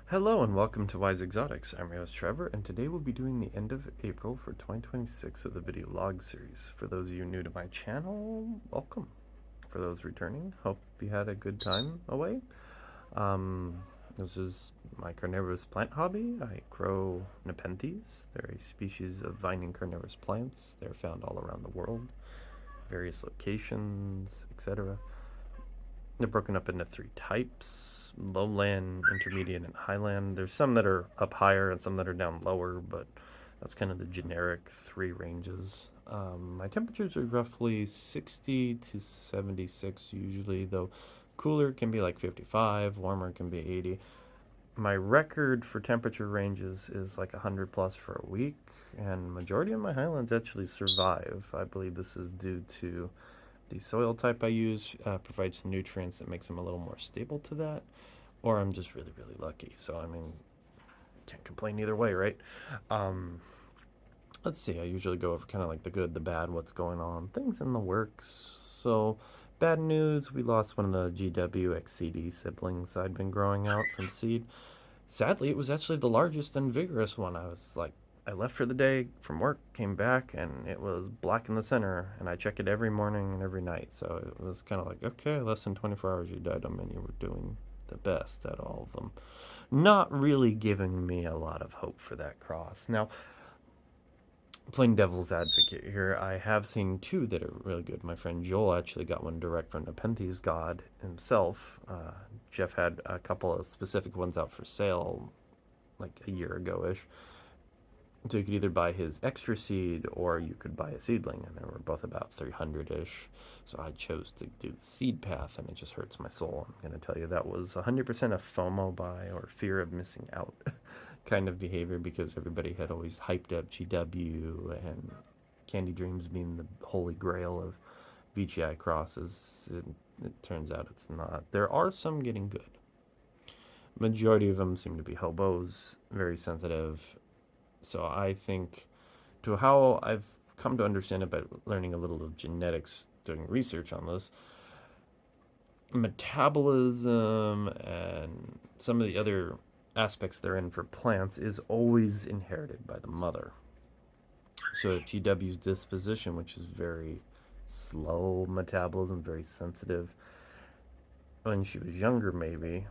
Hello and welcome to Wise Exotics. I'm your host Trevor, and today we'll be doing the end of April for 2026 of the video log series. For those of you new to my channel, welcome. For those returning, hope you had a good time away. This is my carnivorous plant hobby. I grow Nepenthes. They're a species of vining carnivorous plants. They're found all around the world, various locations, etc. They're broken up into three types: lowland, intermediate, and highland. There's some that are up higher and some that are down lower, but that's kind of the generic three ranges. My temperatures are roughly 60 to 76 usually, though cooler can be like 55, warmer can be 80. My record for temperature ranges is like 100 plus for a week, and majority of my highlands actually survive. I believe this is due to the soil type I use provides some nutrients that makes them a little more stable to that, or I'm just really, really lucky. So, I mean, can't complain either way, right? Um, let's see, I usually go over kind of like the good, the bad, what's going on, things in the works. So, bad news, we lost one of the GWXCD siblings I'd been growing out from seed. Sadly, it was actually the largest and vigorous one. I left for the day from work, came back, and it was black in the center. And I check it every morning and every night. So it was kind of like, okay, less than 24 hours you died them, and you were doing the best at all of them. Not really giving me a lot of hope for that cross. Now, playing devil's advocate here, I have seen two that are really good. My friend Joel actually got one direct from Nepenthes God himself. Jeff had a couple of specific ones out for sale like a year ago ish. So you could either buy his extra seed or you could buy a seedling, and they were both about 300 ish. So I chose to do the seed path, and it just hurts my soul. I'm going to tell you that was 100% a FOMO buy, or fear of missing out kind of behavior, because everybody had always hyped up GW and Candy Dreams being the holy grail of VGI crosses. It turns out it's not. There are some getting good. Majority of them seem to be hobos, very sensitive. So I think, to how I've come to understand it by learning a little of genetics, doing research on this, metabolism and some of the other aspects they're in for plants is always inherited by the mother. So if GW's disposition, which is very slow metabolism, very sensitive, when she was younger, maybe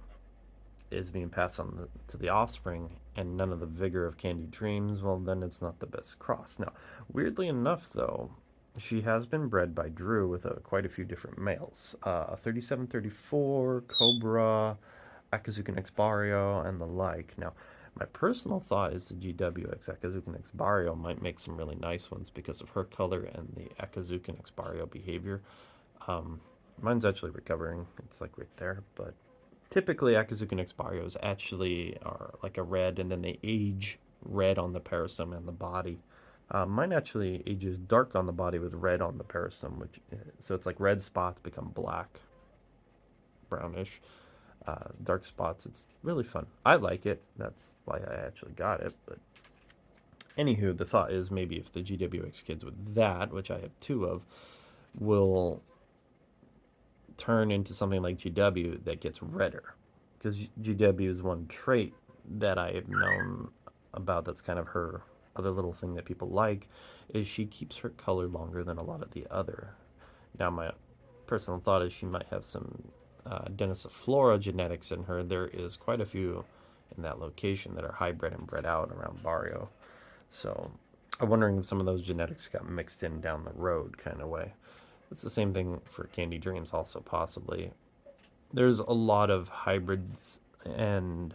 is being passed on to the offspring, and none of the vigor of Candy Dreams, well, then it's not the best cross. Now, weirdly enough, though, she has been bred by Drew with quite a few different males. 3734, Cobra, Akazukin X Barrio, and the like. Now, my personal thought is the GWX Akazukin X Barrio might make some really nice ones because of her color and the Akazukin X Barrio behavior. Um, Mine's actually recovering. It's like right there, but typically Akazuki X Barrios actually are like a red, and then they age red on the parasome and the body. Mine actually ages dark on the body with red on the parasome, which so it's like red spots become black, brownish. Dark spots. It's really fun. I like it. That's why I actually got it. But anywho, the thought is maybe if the GWX kids with that, which I have two of, will turn into something like GW that gets redder. Because GW is one trait that I've known about that's kind of her other little thing that people like, is she keeps her color longer than a lot of the other. Now, my personal thought is she might have some Denisiflora genetics in her. There is quite a few in that location that are hybrid and bred out around Barrio. So I'm wondering if some of those genetics got mixed in down the road kind of way. It's the same thing for Candy Dreams, also, possibly. There's a lot of hybrids, and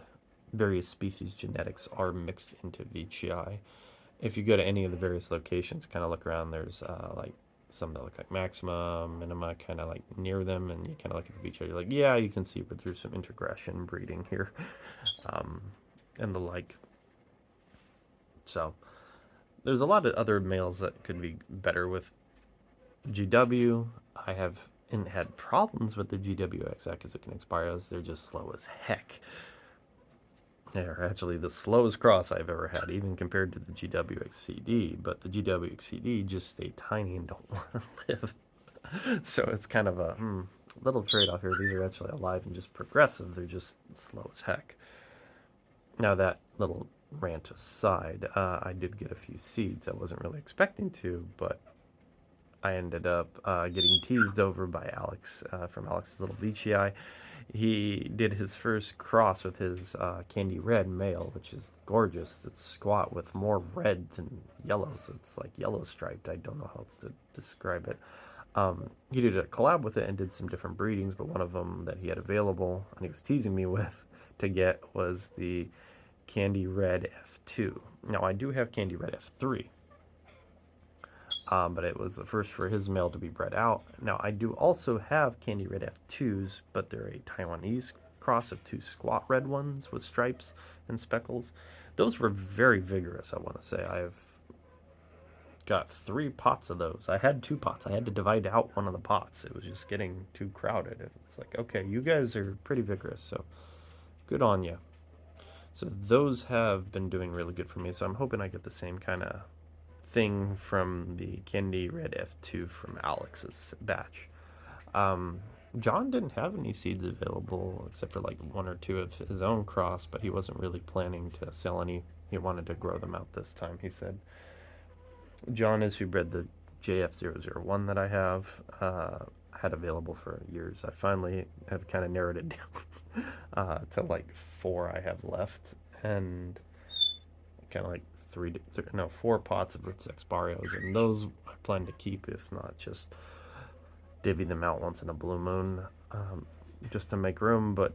various species genetics are mixed into VGI. If you go to any of the various locations, kind of look around, there's like some that look like maxima, minima, kind of like near them, and you kind of look at the VGI, you're like, yeah, you can see where there's some integration breeding here, um, and the like. So there's a lot of other males that could be better with GW. I have had problems with the GWX Akazukin Expiros. They're just slow as heck. They're actually the slowest cross I've ever had, even compared to the GWXCD. But the GWXCD just stay tiny and don't want to live. So it's kind of a little trade off here. These are actually alive and just progressive. They're just slow as heck. Now, that little rant aside, I did get a few seeds. I wasn't really expecting to, but I ended up getting teased over by Alex from Alex's Little VCI. He did his first cross with his candy red male, which is gorgeous. It's squat with more red than yellow, so it's like yellow striped. I don't know how else to describe it. He did a collab with it and did some different breedings, but one of them that he had available and he was teasing me with to get was the Candy Red F2. Now, I do have Candy Red F3, but it was the first for his male to be bred out. Now, I do also have Candy Red F2s, but they're a Taiwanese cross of two squat red ones with stripes and speckles. Those were very vigorous, I want to say. I've got 3 pots of those. I had 2 pots. I had to divide out one of the pots. It was just getting too crowded. It's like, okay, you guys are pretty vigorous, so good on you. So those have been doing really good for me. So I'm hoping I get the same kind of thing from the Candy Red F2 from Alex's batch. John didn't have any seeds available except for like 1 or 2 of his own cross, but he wasn't really planning to sell any. He wanted to grow them out this time, he said. John is who bred the JF001 that I have. Had available for years. I finally have kind of narrowed it down to like 4 I have left, and kind of like 4 pots of its Exparios, and those I plan to keep, if not just divvy them out once in a blue moon, just to make room. But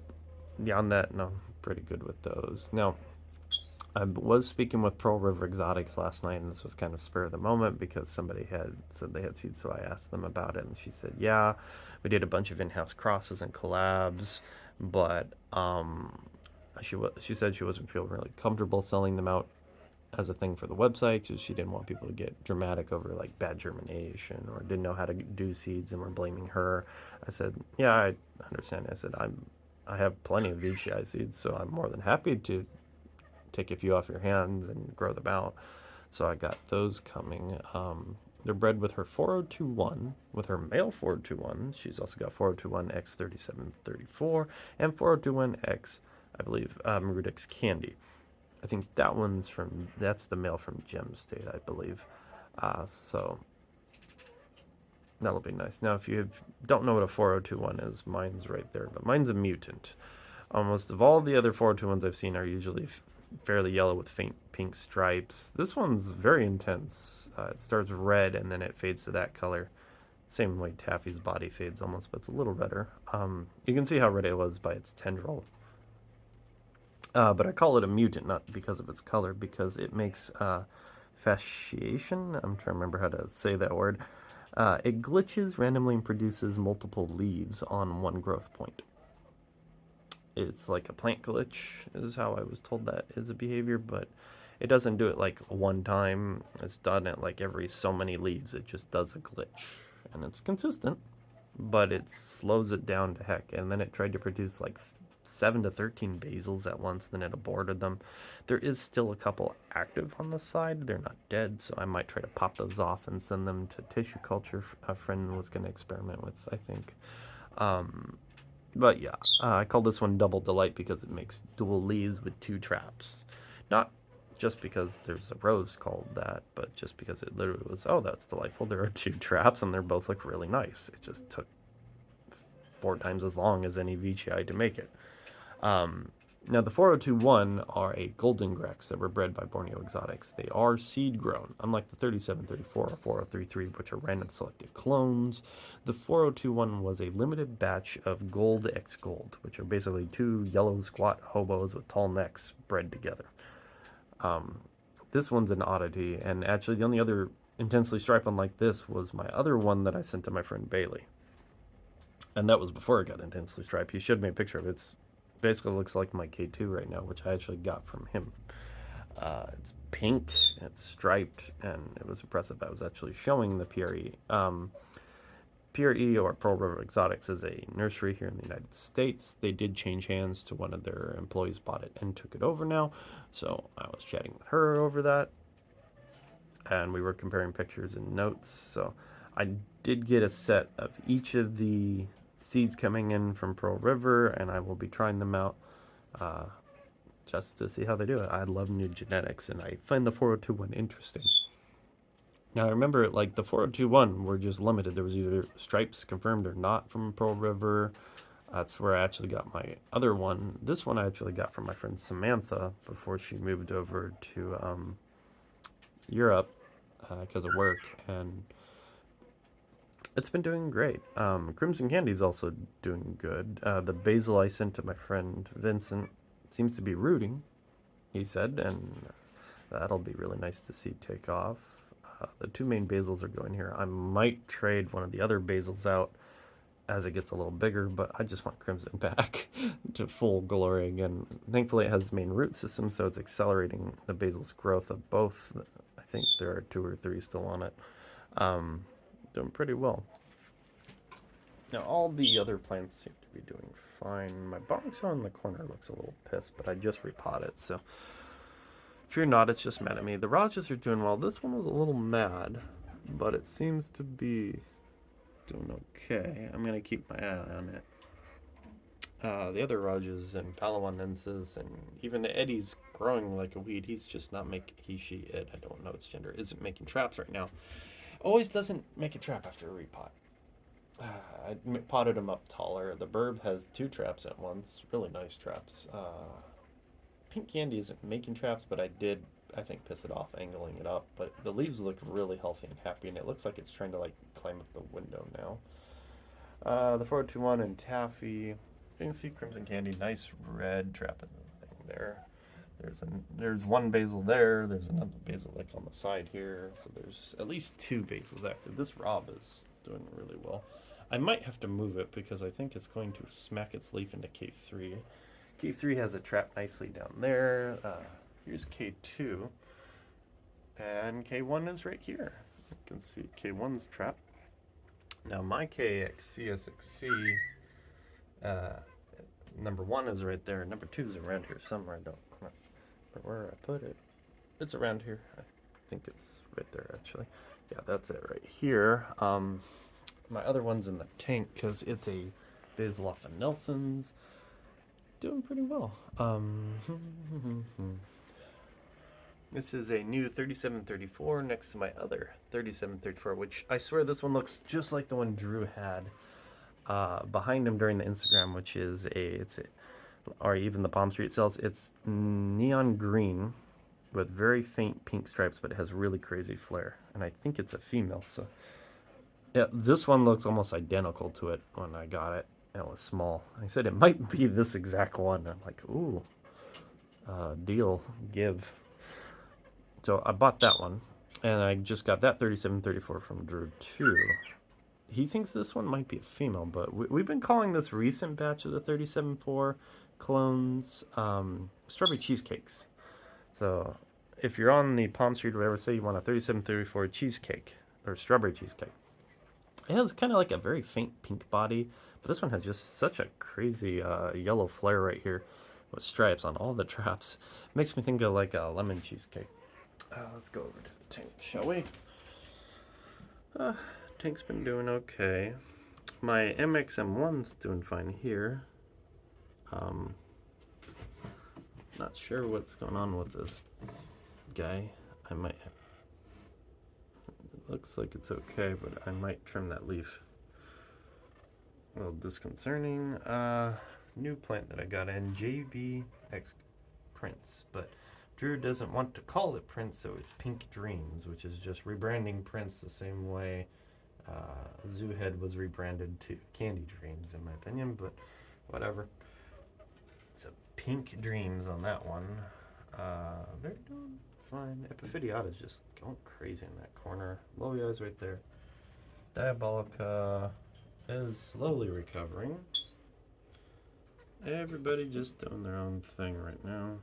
beyond that, no, I'm pretty good with those. Now, I was speaking with Pearl River Exotics last night, and this was kind of spur of the moment because somebody had said they had seeds, so I asked them about it, and she said, yeah, we did a bunch of in-house crosses and collabs, but she said she wasn't feeling really comfortable selling them out as a thing for the website because she didn't want people to get dramatic over like bad germination or didn't know how to do seeds and were blaming her. I said, yeah, I understand. I said, I have plenty of VGI seeds, so I'm more than happy to take a few off your hands and grow them out. So I got those coming. They're bred with her 4021, with her male 4021. She's also got 4021 X3734 and 4021X, I believe, Marudix Candy. I think that's the male from Gem State, I believe. So that'll be nice. Now, if you don't know what a 4021 is, mine's right there, but mine's a mutant. Almost of all the other 421s I've seen are usually fairly yellow with faint pink stripes. This one's very intense. It starts red and then it fades to that color. Same way Taffy's body fades almost, but it's a little redder. You can see how red it was by its tendril. But I call it a mutant, not because of its color, because it makes fasciation. I'm trying to remember how to say that word. It glitches randomly and produces multiple leaves on one growth point. It's like a plant glitch, is how I was told that is a behavior, but it doesn't do it like one time. It's done at like every so many leaves. It just does a glitch, and it's consistent, but it slows it down to heck. And then it tried to produce like 7 to 13 basils at once, then it aborted them. There is still a couple active on the side. They're not dead, so I might try to pop those off and send them to tissue culture. A friend was going to experiment with, I think. But yeah, I call this one Double Delight because it makes dual leaves with 2 traps. Not just because there's a rose called that, but just because it literally was, oh, that's delightful. There are 2 traps and they both look really nice. It just took 4 times as long as any VGI to make it. Now, the 4021 are a golden grex that were bred by Borneo Exotics. They are seed grown, unlike the 3734 or 4033, which are random selected clones. The 4021 was a limited batch of gold X gold, which are basically 2 yellow squat hobos with tall necks bred together. This one's an oddity, and actually the only other intensely striped one like this was my other one that I sent to my friend Bailey. And that was before it got intensely striped. He showed me a picture of it. It's basically looks like my K2 right now, which I actually got from him. It's pink, it's striped, and it was impressive. I was actually showing the PRE. PRE, or Pearl River Exotics, is a nursery here in the United States. They did change hands to one of their employees, bought it and took it over now. So I was chatting with her over that, and we were comparing pictures and notes. So I did get a set of each of the seeds coming in from Pearl River, and I will be trying them out just to see how they do it. I love new genetics, and I find the 4021 interesting. Now I remember, like, the 4021 were just limited. There was either stripes confirmed or not from Pearl River. That's where I actually got my other one. This one I actually got from my friend Samantha before she moved over to Europe because of work, and it's been doing great. Crimson Candy's also doing good. The basil I sent to my friend Vincent seems to be rooting, he said, and that'll be really nice to see take off. The two main basils are going here. I might trade one of the other basils out as it gets a little bigger, but I just want Crimson back to full glory again. Thankfully, it has the main root system, so it's accelerating the basil's growth of both. I think there are 2 or 3 still on it. Doing pretty well. Now, all the other plants seem to be doing fine. My box on the corner looks a little pissed, but I just repotted it, so if you're not, it's just mad at me. The Rajas are doing well. This one was a little mad, but it seems to be doing okay. I'm going to keep my eye on it. The other Rajas and Palawanensis and even the Eddie's growing like a weed. He's just not making, he, she, it, I don't know its gender, isn't making traps right now. Always doesn't make a trap after a repot. I potted him up taller. The Burb has 2 traps at once. Really nice traps. Pink Candy isn't making traps, but I did, I think, piss it off angling it up. But the leaves look really healthy and happy, and it looks like it's trying to, like, climb up the window now. The 421 and Taffy. You can see Crimson Candy, nice red trap in the thing there. There's one basil there. There's another basil, like, on the side here. So there's at least 2 basils active. This Rob is doing really well. I might have to move it because I think it's going to smack its leaf into K3. K3 has a trap nicely down there. Here's K2. And K1 is right here. You can see K1's trap. Now my KXCSXC, number 1 is right there. Number 2 is around here somewhere. I don't know where I put it. It's around here. I think it's right there, actually. Yeah, that's it right here. My other one's in the tank because it's a basil off of Nelson's. Doing pretty well. This is a new 3734 next to my other 3734, which I swear this one looks just like the one Drew had behind him during the Instagram, which is or even the Palm Street sales. It's neon green with very faint pink stripes, but it has really crazy flare, and I think it's a female. So yeah, this one looks almost identical to it when I got it. It was small. I said it might be this exact one. I'm like, ooh, deal, give. So I bought that one, and I just got that 3734 from Drew too. He thinks this one might be a female, but we've been calling this recent batch of the 37.4 clones strawberry cheesecakes. So if you're on the Palm Street or whatever, say you want a 3734 cheesecake or strawberry cheesecake. It has kind of like a very faint pink body, but this one has just such a crazy yellow flare right here with stripes on all the traps. It makes me think of like a lemon cheesecake. Let's go over to the tank, shall we? Tank's been doing okay. My MXM1's doing fine here. Not sure what's going on with this guy. It looks like it's okay, but I might trim that leaf. A little disconcerting. New plant that I got in, JBX Prince, but Drew doesn't want to call it Prince, so it's Pink Dreams, which is just rebranding Prince the same way Zoohead was rebranded to Candy Dreams, in my opinion, but whatever. It's a Pink Dreams on that one. They're doing fine. Epiphydiata's just going crazy in that corner. Lowia's right there. Diabolica is slowly recovering. Everybody just doing their own thing right now.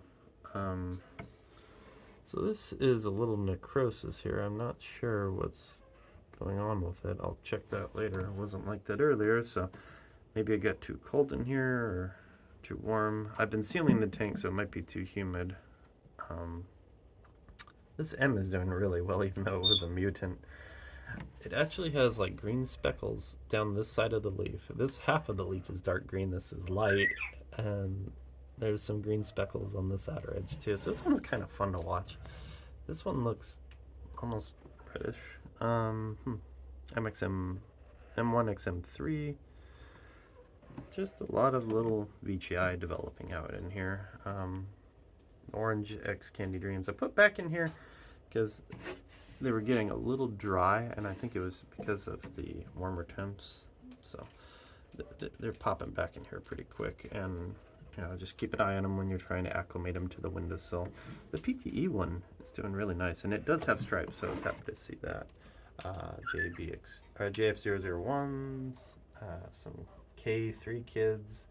So this is a little necrosis here. I'm not sure what's going on with it. I'll check that later. It wasn't like that earlier, so maybe I got too cold in here or too warm. I've been sealing the tank, so it might be too humid. This M is doing really well, even though it was a mutant. It actually has like green speckles down this side of the leaf. This half of the leaf is dark green, this is light, and There's some green speckles on this outer edge too. So this one's kind of fun to watch. This one looks almost reddish. MXM, M1, XM3. Just a lot of little VGI developing out in here. Orange X Candy Dreams. I put back in here because they were getting a little dry, and I think it was because of the warmer temps. So they're popping back in here pretty quick, and just keep an eye on them when you're trying to acclimate them to the windowsill. The PTE one is doing really nice, and it does have stripes, so I was happy to see that. JF001s, some K3 kids,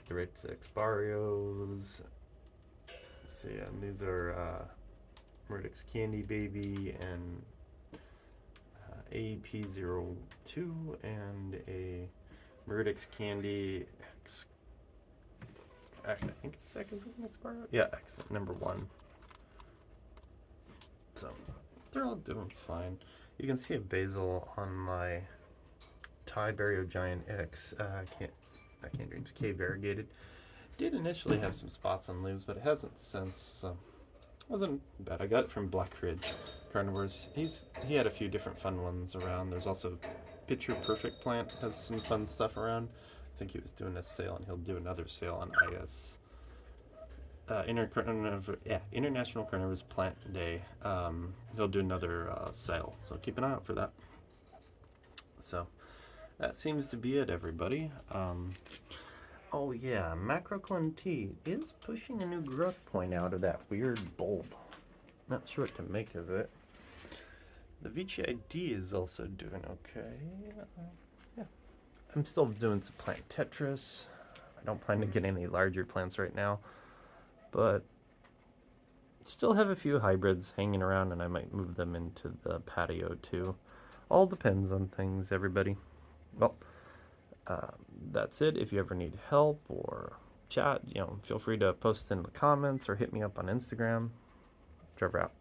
the Ritz Exparios. Let's see, and these are Murdix Candy Baby and AEP02 and a Murdix Candy X. Actually, I think it's X Expario. Yeah, X number 1. So they're all doing fine. You can see a basil on my Tiberio Giant X Candy Dreams K variegated. Did initially have some spots on leaves, but it hasn't since. So wasn't bad. I got it from Black Ridge Carnivores. He had a few different fun ones around. There's also Picture Perfect Plant has some fun stuff around. I think he was doing a sale, and he'll do another sale on IS. International Carnivorous Plant Day. He'll do another sale, so keep an eye out for that. So that seems to be it, everybody. Oh yeah, Macroclone T is pushing a new growth point out of that weird bulb. Not sure what to make of it. The VGID is also doing okay. Yeah, I'm still doing some plant Tetris. I don't plan to get any larger plants right now, but still have a few hybrids hanging around, and I might move them into the patio too. All depends on things, everybody. Well, that's it. If you ever need help or chat, feel free to post in the comments or hit me up on Instagram. Trevor out.